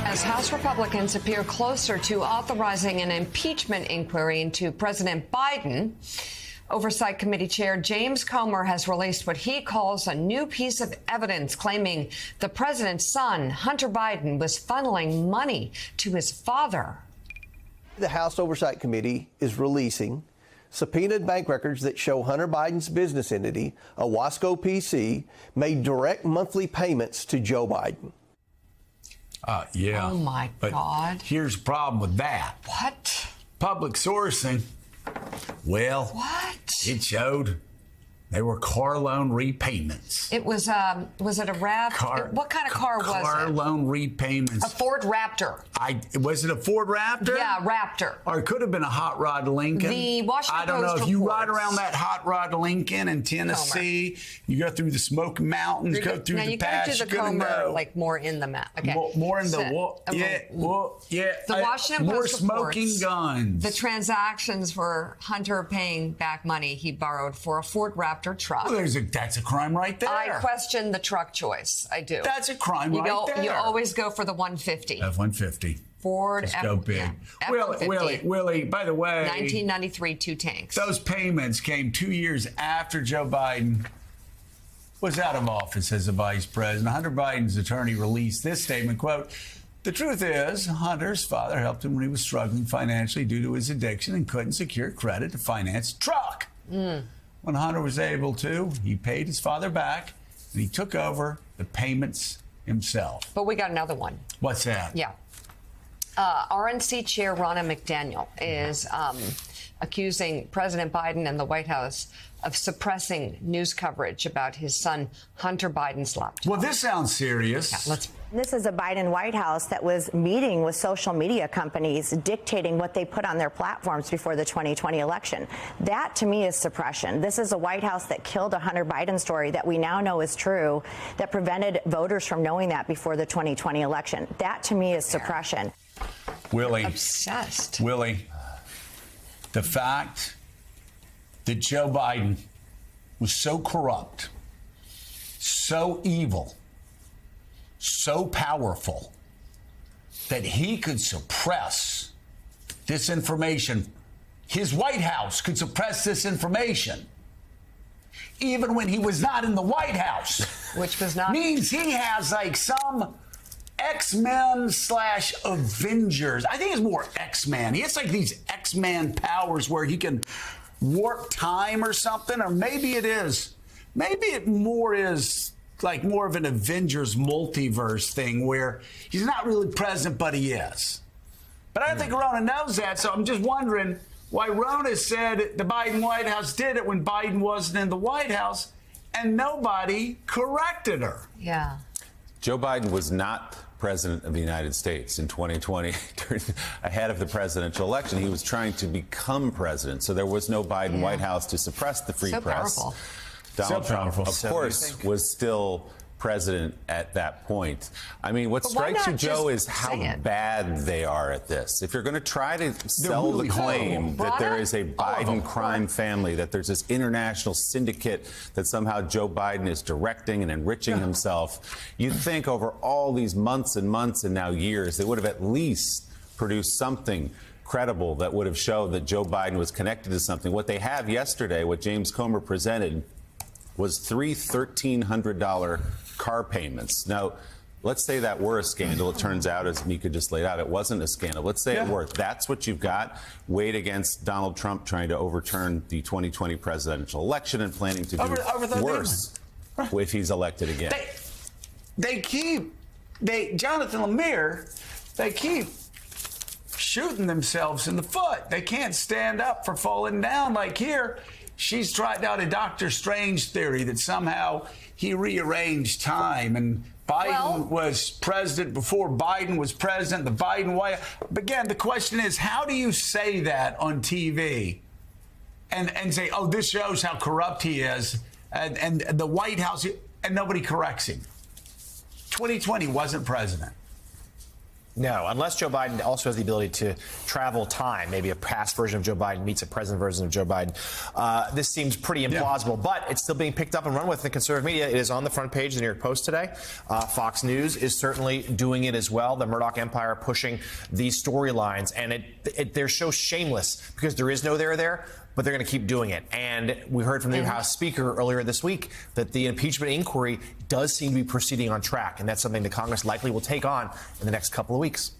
As House Republicans appear closer to authorizing an impeachment inquiry into President Biden, Oversight Committee Chair James Comer has released what he calls a new piece of evidence claiming the president's son, Hunter Biden, was funneling money to his father. The House Oversight Committee is releasing subpoenaed bank records that show Hunter Biden's business entity, Owasco PC, made direct monthly payments to Joe Biden. Yeah. Oh, my God. Here's the problem with that. What? Public sourcing. Well, What? it showed they were car loan repayments. It was it a RAV? What kind of car was it? Car loan repayments. A Ford Raptor. Was it a Ford Raptor? Yeah, Raptor. Or it could have been a hot rod Lincoln. The Washington I don't know Post if you reports. ride around that hot rod Lincoln in Tennessee, you go through the Smoky Mountains, go through now the you pass. got to do the you're gonna Comer, know. like more in the map. Okay. More in the So, what? Yeah. The Washington more Post smoking reports guns. The transactions were Hunter paying back money he borrowed for a Ford Raptor truck. Well, that's a crime right there. I question the truck choice. I do. That's a crime right there. You always go for the 150. F-150. Ford Let's go big. Yeah, Willie, by the way. 1993, 2 tanks. Those payments came 2 years after Joe Biden was out of office as a vice president. Hunter Biden's attorney released this statement, quote, "The truth is, Hunter's father helped him when he was struggling financially due to his addiction and couldn't secure credit to finance a truck. When Hunter was able to, he paid his father back and he took over the payments himself." But we got another one. What's that? Yeah. RNC Chair Ronna McDaniel is accusing President Biden and the White House of suppressing news coverage about his son Hunter Biden's laptop. Well, this sounds serious. Yeah, This is a Biden White House that was meeting with social media companies, dictating what they put on their platforms before the 2020 election. That, to me, is suppression. This is a White House that killed a Hunter Biden story that we now know is true, that prevented voters from knowing that before the 2020 election. That, to me, is suppression. Willie. Obsessed. Willie, the fact that Joe Biden was so corrupt, so evil, so powerful that he could suppress this information. His White House could suppress this information even when he was not in the White House. Which was not. Means he has like some X-Men / Avengers. I think it's more X-Men. He has like these X-Men powers where he can warp time or something, or maybe it is. Maybe it more is like more of an Avengers multiverse thing where he's not really president, but he is. But I don't think Ronna knows that, so I'm just wondering why Ronna said the Biden White House did it when Biden wasn't in the White House and nobody corrected her. Yeah. Joe Biden was not president of the United States in 2020. Ahead of the presidential election, he was trying to become president. So there was no Biden White House to suppress the free press. Powerful. Donald Trump, powerful. of course, was still president at that point. I mean, what But why strikes you, not Joe, just is how say it? bad they are at this. If you're going to try to sell really the claim horrible. that there Ronna? is a All of them. Biden crime family, that there's this international syndicate that somehow Joe Biden is directing and enriching himself, you'd think over all these months and months and now years, they would have at least produced something credible that would have shown that Joe Biden was connected to something. What they have yesterday, what James Comer presented, was 3 $1,300 car payments. Now, let's say that were a scandal. It turns out, as Mika just laid out, it wasn't a scandal. Let's say it were. That's what you've got. Weighed against Donald Trump trying to overturn the 2020 presidential election and planning to do worse if he's elected again. Jonathan Lemire, they keep shooting themselves in the foot. They can't stand up for falling down. Like here, she's tried out a Doctor Strange theory that somehow he rearranged time and Biden was president before Biden was president, the Biden White. But again, the question is, how do you say that on TV and say, oh, this shows how corrupt he is, and the White House, and nobody corrects him? 2020 wasn't president. No, unless Joe Biden also has the ability to travel time, maybe a past version of Joe Biden meets a present version of Joe Biden. This seems pretty implausible, but it's still being picked up and run with in the conservative media. It is on the front page of the New York Post today. Fox News is certainly doing it as well. The Murdoch empire pushing these storylines, and they're so shameless because there is no there. But they're going to keep doing it. And we heard from the new House Speaker earlier this week that the impeachment inquiry does seem to be proceeding on track. And that's something that Congress likely will take on in the next couple of weeks.